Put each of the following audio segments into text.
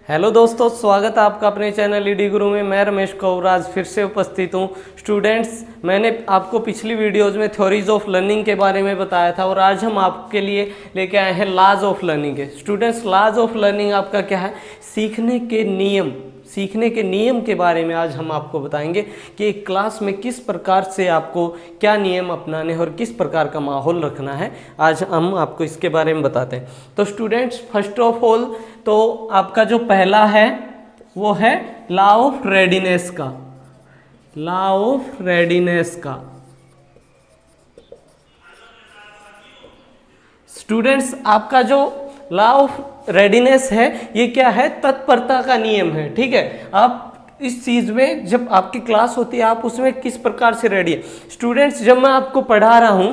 Hello दोस्तों, स्वागत है आपका अपने चैनल ईडी गुरु में। मैं रमेश कौर आज फिर से उपस्थित हूँ। स्टूडेंट्स, मैंने आपको पिछली वीडियोज़ में थ्योरीज ऑफ लर्निंग के बारे में बताया था और आज हम आपके लिए लेके आए हैं लॉज ऑफ लर्निंग के। स्टूडेंट्स, लॉज ऑफ लर्निंग आपका क्या है? सीखने के नियम के बारे में आज हम आपको बताएंगे कि एक क्लास में किस प्रकार से आपको क्या नियम अपनाने और किस प्रकार का माहौल रखना है। आज हम आपको इसके बारे में बताते हैं। तो स्टूडेंट्स, फर्स्ट ऑफ ऑल तो आपका जो पहला है वो है लॉ ऑफ रेडीनेस का। लॉ ऑफ रेडीनेस का स्टूडेंट्स, आपका जो लॉ ऑफ रेडीनेस है ये क्या है? तत्परता का नियम है। ठीक है, आप इस चीज में जब आपकी क्लास होती है आप उसमें किस प्रकार से रेडी है। स्टूडेंट्स, जब मैं आपको पढ़ा रहा हूं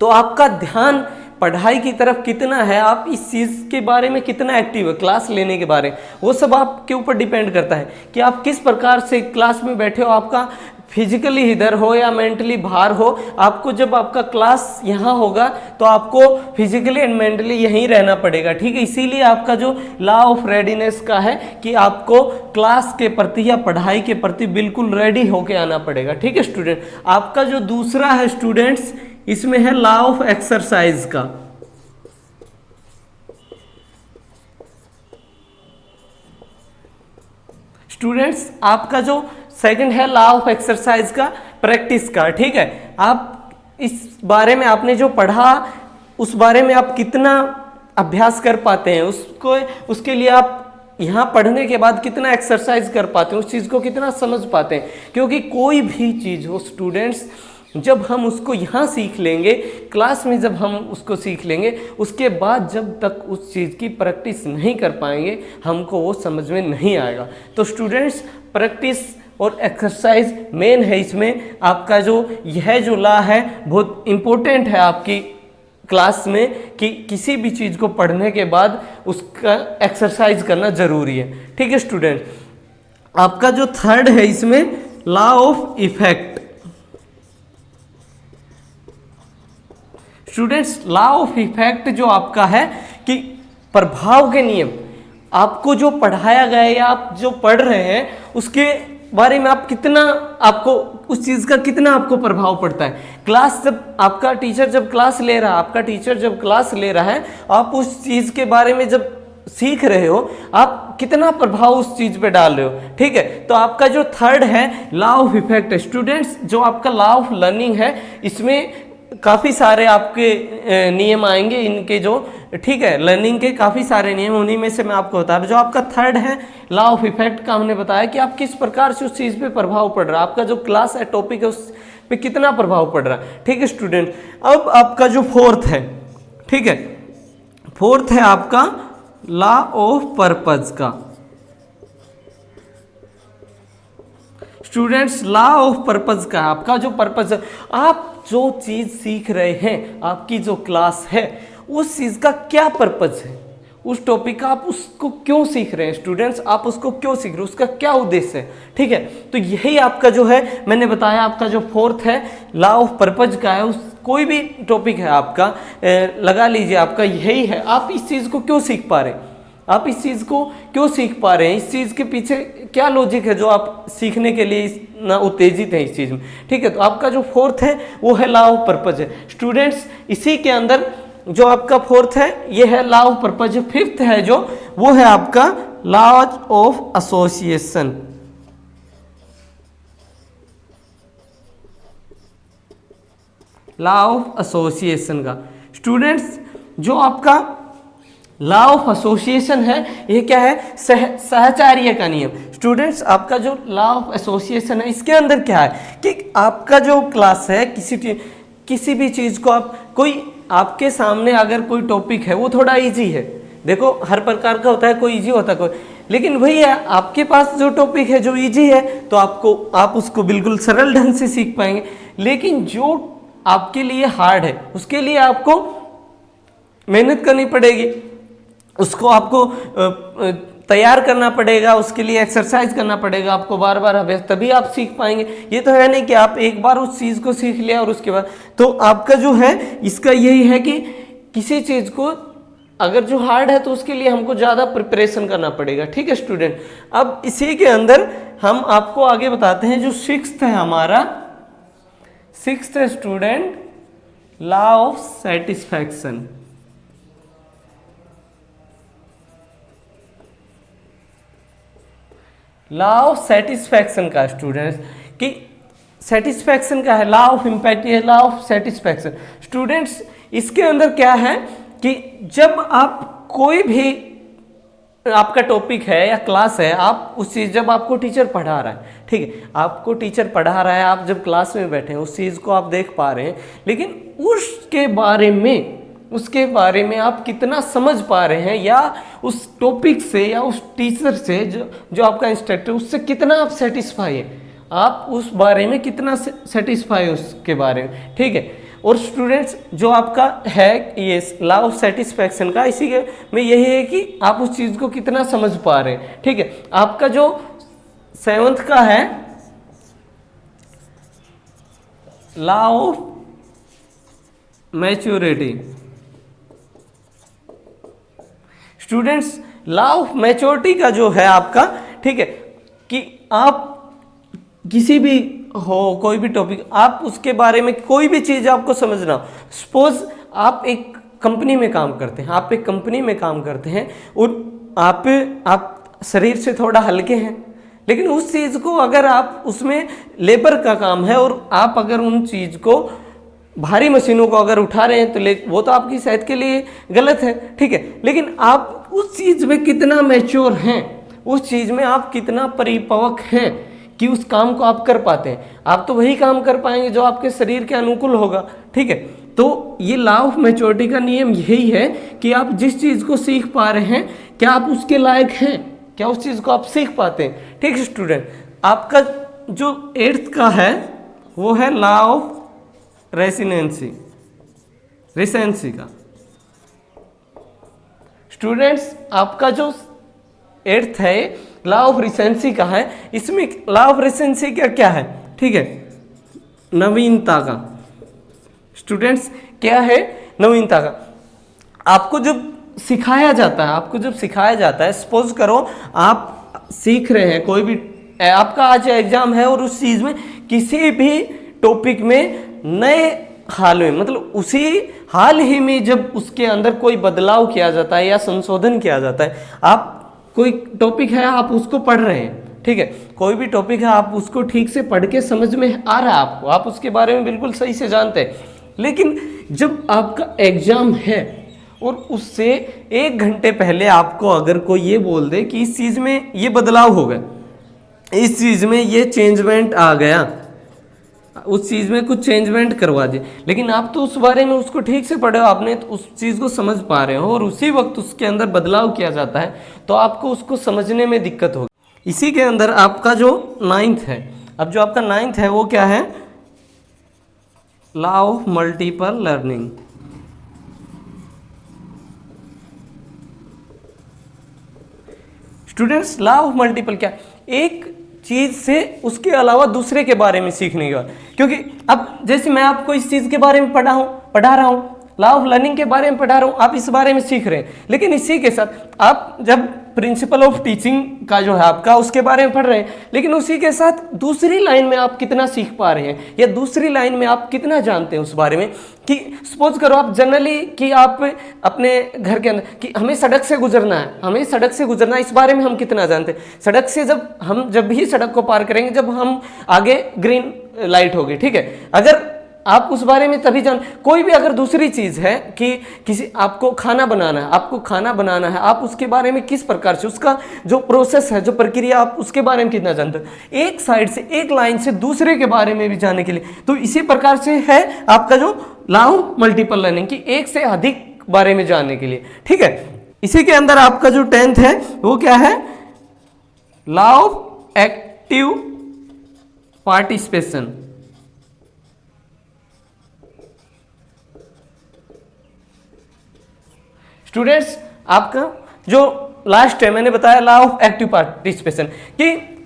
तो आपका ध्यान पढ़ाई की तरफ कितना है, आप इस चीज़ के बारे में कितना एक्टिव है क्लास लेने के बारे में, वो सब आपके ऊपर डिपेंड करता है कि आप किस प्रकार से क्लास में बैठे हो। आपका फिजिकली इधर हो या मेंटली बाहर हो, आपको जब आपका क्लास यहाँ होगा तो आपको फिजिकली एंड मेंटली यहीं रहना पड़ेगा। ठीक है, इसीलिए आपका जो लॉ ऑफ रेडीनेस का है कि आपको क्लास के प्रति या पढ़ाई के प्रति बिल्कुल रेडी होके आना पड़ेगा। ठीक है स्टूडेंट, आपका जो दूसरा है स्टूडेंट्स, इसमें है लॉ ऑफ एक्सरसाइज का। स्टूडेंट्स, आपका जो सेकंड है लॉ ऑफ एक्सरसाइज का, प्रैक्टिस का। ठीक है, आप इस बारे में आपने जो पढ़ा उस बारे में आप कितना अभ्यास कर पाते हैं, उसके लिए आप यहाँ पढ़ने के बाद कितना एक्सरसाइज कर पाते हैं, उस चीज़ को कितना समझ पाते हैं। क्योंकि कोई भी चीज़ हो स्टूडेंट्स, जब हम उसको यहाँ सीख लेंगे, क्लास में जब हम उसको सीख लेंगे, उसके बाद जब तक उस चीज़ की प्रैक्टिस नहीं कर पाएंगे हमको वो समझ में नहीं आएगा। तो स्टूडेंट्स, प्रैक्टिस और एक्सरसाइज मेन है इसमें। आपका जो यह जो लॉ है बहुत इम्पोर्टेंट है आपकी क्लास में कि किसी भी चीज़ को पढ़ने के बाद उसका एक्सरसाइज करना ज़रूरी है। ठीक है स्टूडेंट, आपका जो थर्ड है इसमें law of effect. Students, law of effect जो आपका है कि प्रभाव के नियम, आपको जो पढ़ाया गया है या आप जो पढ़ रहे हैं उसके बारे में आप कितना, आपको उस चीज़ का कितना आपको प्रभाव पड़ता है। क्लास जब आपका टीचर जब क्लास ले रहा है, आपका टीचर जब क्लास ले रहा है, आप उस चीज़ के बारे में जब सीख रहे हो, आप कितना प्रभाव उस चीज़ पे डाल रहे हो। ठीक है, तो आपका जो थर्ड है लॉ ऑफ इफेक्ट है। स्टूडेंट्स, जो आपका लॉ ऑफ लर्निंग है इसमें काफ़ी सारे आपके नियम आएंगे इनके जो, ठीक है, लर्निंग के काफ़ी सारे नियम, उन्हीं में से मैं आपको बता रहा हूँ। जो आपका थर्ड है लॉ ऑफ इफेक्ट का, हमने बताया कि आप किस प्रकार से उस चीज़ पे प्रभाव पड़ रहा है, आपका जो क्लास है टॉपिक है उस पे कितना प्रभाव पड़ रहा है। ठीक है स्टूडेंट, अब आपका जो फोर्थ है, ठीक है, फोर्थ है आपका लॉ ऑफ पर्पज का। स्टूडेंट्स, लॉ ऑफ पर्पज का आपका जो पर्पज है, आप जो चीज़ सीख रहे हैं, आपकी जो क्लास है उस चीज़ का क्या पर्पज है, उस टॉपिक का आप उसको क्यों सीख रहे हैं। स्टूडेंट्स, आप उसको क्यों सीख रहे हैं, उसका क्या उद्देश्य है। ठीक है, तो यही आपका जो है, मैंने बताया आपका जो फोर्थ है लॉ ऑफ पर्पज का है। उस कोई भी टॉपिक है आपका, लगा लीजिए आपका यही है, आप इस चीज़ को क्यों सीख पा रहे हैं, आप इस चीज़ को क्यों सीख पा रहे हैं, इस चीज़ के पीछे क्या लॉजिक है जो आप सीखने के लिए इतना उत्तेजित है इस चीज़ में। ठीक है, तो आपका जो फोर्थ है वो है लॉ ऑफ पर्पज है। स्टूडेंट्स, इसी के अंदर जो आपका फोर्थ है ये है लॉ ऑफ पर्पज। फिफ्थ है जो, वो है आपका law of association. Law of association का स्टूडेंट्स, जो आपका लॉ ऑफ एसोसिएशन है ये क्या है? सहचार्य का नियम। स्टूडेंट्स, आपका जो लॉ ऑफ एसोसिएशन है इसके अंदर क्या है कि आपका जो क्लास है, किसी भी चीज़ को आप, कोई आपके सामने अगर कोई टॉपिक है वो थोड़ा इजी है, देखो हर प्रकार का होता है, कोई इजी होता है कोई, लेकिन वही है आपके पास जो टॉपिक है जो इजी है तो आप उसको बिल्कुल सरल ढंग से सीख पाएंगे। लेकिन जो आपके लिए हार्ड है उसके लिए आपको मेहनत करनी पड़ेगी, उसको आपको तैयार करना पड़ेगा, उसके लिए एक्सरसाइज करना पड़ेगा, आपको बार बार अभ्यास, तभी आप सीख पाएंगे। ये तो है नहीं कि आप एक बार उस चीज़ को सीख लिया और उसके बाद, तो आपका जो है इसका यही है कि किसी चीज़ को अगर जो हार्ड है तो उसके लिए हमको ज़्यादा प्रिपरेशन करना पड़ेगा। ठीक है स्टूडेंट, अब इसी के अंदर हम आपको आगे बताते हैं जो सिक्स्थ है हमारा, सिक्स्थ है student law of satisfaction. Law of satisfaction का स्टूडेंट्स कि सेटिस्फैक्शन का है, लॉ ऑफ इम्पैक्ट, ये लॉ ऑफ सेटिस्फैक्शन। स्टूडेंट्स इसके अंदर क्या है कि जब आप कोई भी आपका टॉपिक है या क्लास है, आप उस चीज़, जब आपको टीचर पढ़ा रहा है, ठीक है, आपको टीचर पढ़ा रहा है, आप जब क्लास में बैठे हैं उस चीज़ को आप देख पा रहे हैं, लेकिन उसके बारे में आप कितना समझ पा रहे हैं, या उस टॉपिक से या उस टीचर से जो आपका इंस्ट्रक्टर, उससे कितना आप सेटिस्फाई है, आप उस बारे में कितना सेटिस्फाई है उसके बारे में। ठीक है, और स्टूडेंट्स जो आपका है ये लॉ ऑफ सेटिस्फैक्शन का, इसी के में यही है कि आप उस चीज़ को कितना समझ पा रहे हैं। ठीक है, आपका जो सेवंथ का है law of maturity. Students law of maturity का जो है आपका, ठीक है, कि आप किसी भी हो, कोई भी टॉपिक, आप उसके बारे में कोई भी चीज़ आपको समझना हो, सपोज आप एक कंपनी में काम करते हैं, आप एक कंपनी में काम करते हैं और आप शरीर से थोड़ा हल्के हैं, लेकिन उस चीज़ को अगर आप, उसमें लेबर का काम है और आप अगर उन चीज़ को, भारी मशीनों को अगर उठा रहे हैं तो वो तो आपकी सेहत के लिए गलत है। ठीक है, लेकिन आप उस चीज़ में कितना मैच्योर हैं, उस चीज़ में आप कितना परिपक्व हैं कि उस काम को आप कर पाते हैं। आप तो वही काम कर पाएंगे जो आपके शरीर के अनुकूल होगा। ठीक है, तो ये लॉ ऑफ मैच्योरिटी का नियम यही है कि आप जिस चीज़ को सीख पा रहे हैं, क्या आप उसके लायक हैं, क्या उस चीज़ को आप सीख पाते हैं। ठीक है स्टूडेंट, आपका जो 8th का है वो है लॉ ऑफ रेसेंसी का। स्टूडेंट्स आपका जो 8th है लॉ ऑफ रिसेंसी का है, इसमें लॉ ऑफ रिसेंसी का क्या है, ठीक है, नवीनता का। स्टूडेंट्स क्या है, नवीनता का। आपको जब सिखाया जाता है, सपोज करो आप सीख रहे हैं, कोई भी आपका आज एग्जाम है और उस चीज़ में किसी भी टॉपिक में नए हाल में, मतलब उसी हाल ही में जब उसके अंदर कोई बदलाव किया जाता है या संशोधन किया जाता है, आप कोई टॉपिक है आप उसको पढ़ रहे हैं, ठीक है, कोई भी टॉपिक है आप उसको ठीक से पढ़ के समझ में आ रहा है आपको, आप उसके बारे में बिल्कुल सही से जानते हैं, लेकिन जब आपका एग्जाम है और उससे 1 घंटे पहले आपको अगर कोई ये बोल दे कि इस चीज़ में ये बदलाव हो गया, इस चीज़ में ये चेंजमेंट आ गया, उस चीज़ में कुछ चेंजमेंट करवा दे, लेकिन आप तो उस बारे में उसको ठीक से पढ़े हो, आपने तो उस चीज़ को समझ पा रहे हो और उसी वक्त उसके अंदर बदलाव किया जाता है, तो आपको उसको समझने में दिक्कत होगी। इसी के अंदर आपका जो 9th है, अब जो आपका 9th है वो क्या है, law of multiple learning. Students law of multiple क्या, एक चीज से उसके अलावा दूसरे के बारे में सीखने के बाद, क्योंकि अब जैसे मैं आपको इस चीज के बारे में पढ़ा रहा हूं, लॉ ऑफ लर्निंग के बारे में पढ़ा रहा हूं, आप इस बारे में सीख रहे हैं, लेकिन इसी के साथ आप जब प्रिंसिपल ऑफ टीचिंग का जो है आपका उसके बारे में पढ़ रहे हैं, लेकिन उसी के साथ दूसरी लाइन में आप कितना सीख पा रहे हैं या दूसरी लाइन में आप कितना जानते हैं उस बारे में, कि सपोज करो आप जनरली कि आप अपने घर के अंदर कि हमें सड़क से गुजरना है, इस बारे में हम कितना जानते हैं। सड़क से जब भी सड़क को पार करेंगे जब हम आगे ग्रीन लाइट होगी, ठीक है, अगर आप उस बारे में तभी जान, कोई भी अगर दूसरी चीज है कि किसी आपको खाना बनाना है, आप उसके बारे में किस प्रकार से, उसका जो प्रोसेस है, जो प्रक्रिया, आप उसके बारे में कितना जानते हो, एक साइड से, एक लाइन से दूसरे के बारे में भी जानने के लिए। तो इसी प्रकार से है आपका जो लॉ ऑफ मल्टीपल लर्निंग की, एक से अधिक बारे में जानने के लिए, ठीक है। इसी के अंदर आपका जो 10th है वो क्या है, law of active participation. Students आपका जो लास्ट है मैंने बताया लॉ ऑफ एक्टिव पार्टिसिपेशन, कि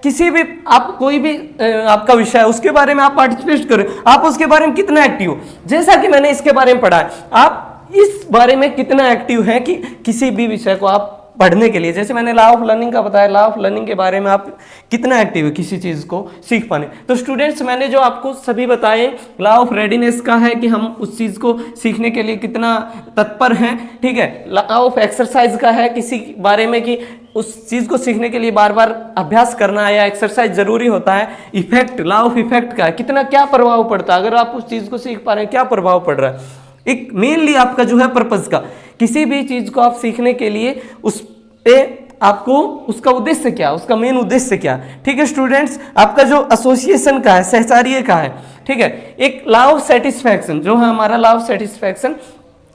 किसी भी आप कोई भी आपका विषय है उसके बारे में आप पार्टिसिपेट करें, आप उसके बारे में कितना एक्टिव हो। जैसा कि मैंने इसके बारे में पढ़ा है, आप इस बारे में कितना एक्टिव है कि किसी भी विषय को आप पढ़ने के लिए, जैसे मैंने लॉ ऑफ लर्निंग का बताया, लॉ ऑफ लर्निंग के बारे में आप कितना एक्टिव है किसी चीज़ को सीख पाने। तो स्टूडेंट्स मैंने जो आपको सभी बताए, लॉ ऑफ रेडीनेस का है कि हम उस चीज़ को सीखने के लिए कितना तत्पर हैं, ठीक है। लॉ ऑफ एक्सरसाइज का है किसी बारे में कि उस चीज़ को सीखने के लिए बार बार अभ्यास करना या एक्सरसाइज जरूरी होता है। इफेक्ट, लॉ ऑफ इफेक्ट का है, कितना क्या प्रभाव पड़ता है, अगर आप उस चीज़ को सीख पा रहे हैं क्या प्रभाव पड़ रहा है। एक मेनली आपका जो है पर्पस का, किसी भी चीज को आप सीखने के लिए उस पे आपको उसका उद्देश्य क्या, उसका मेन उद्देश्य क्या, ठीक है स्टूडेंट्स। आपका जो एसोसिएशन का है, सहचार्य का है, ठीक है। एक लॉ ऑफ सेटिस्फैक्शन जो है हमारा लॉ ऑफ सेटिस्फैक्शन,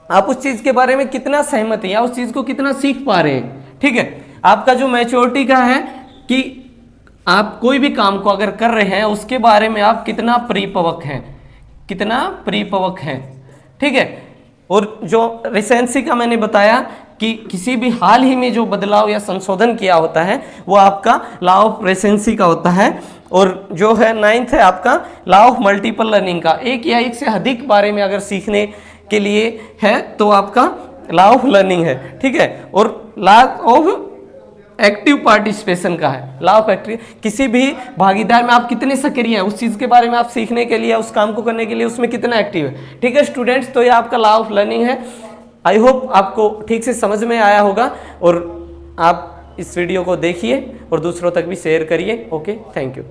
आप उस चीज के बारे में कितना सहमत है या उस चीज को कितना सीख पा रहे हैं, ठीक है। आपका जो मैच्योरिटी का है कि आप कोई भी काम को अगर कर रहे हैं उसके बारे में आप कितना परिपक्व हैं, कितना परिपक्व हैं, ठीक है। और जो रिसेंसी का मैंने बताया कि किसी भी हाल ही में जो बदलाव या संशोधन किया होता है वो आपका लॉ ऑफ रिसेंसी का होता है। और जो है 9th है आपका लॉ ऑफ मल्टीपल लर्निंग का, एक या एक से अधिक बारे में अगर सीखने के लिए है तो आपका लॉ ऑफ लर्निंग है, ठीक है। और लॉ ऑफ एक्टिव पार्टिसिपेशन का है, लॉ ऑफ एक्टिव, किसी भी भागीदार में आप कितने सक्रिय हैं, उस चीज़ के बारे में आप सीखने के लिए, उस काम को करने के लिए उसमें कितना एक्टिव है, ठीक है स्टूडेंट्स। तो ये आपका लॉ ऑफ लर्निंग है। आई होप आपको ठीक से समझ में आया होगा और आप इस वीडियो को देखिए और दूसरों तक भी शेयर करिए। Okay, thank you.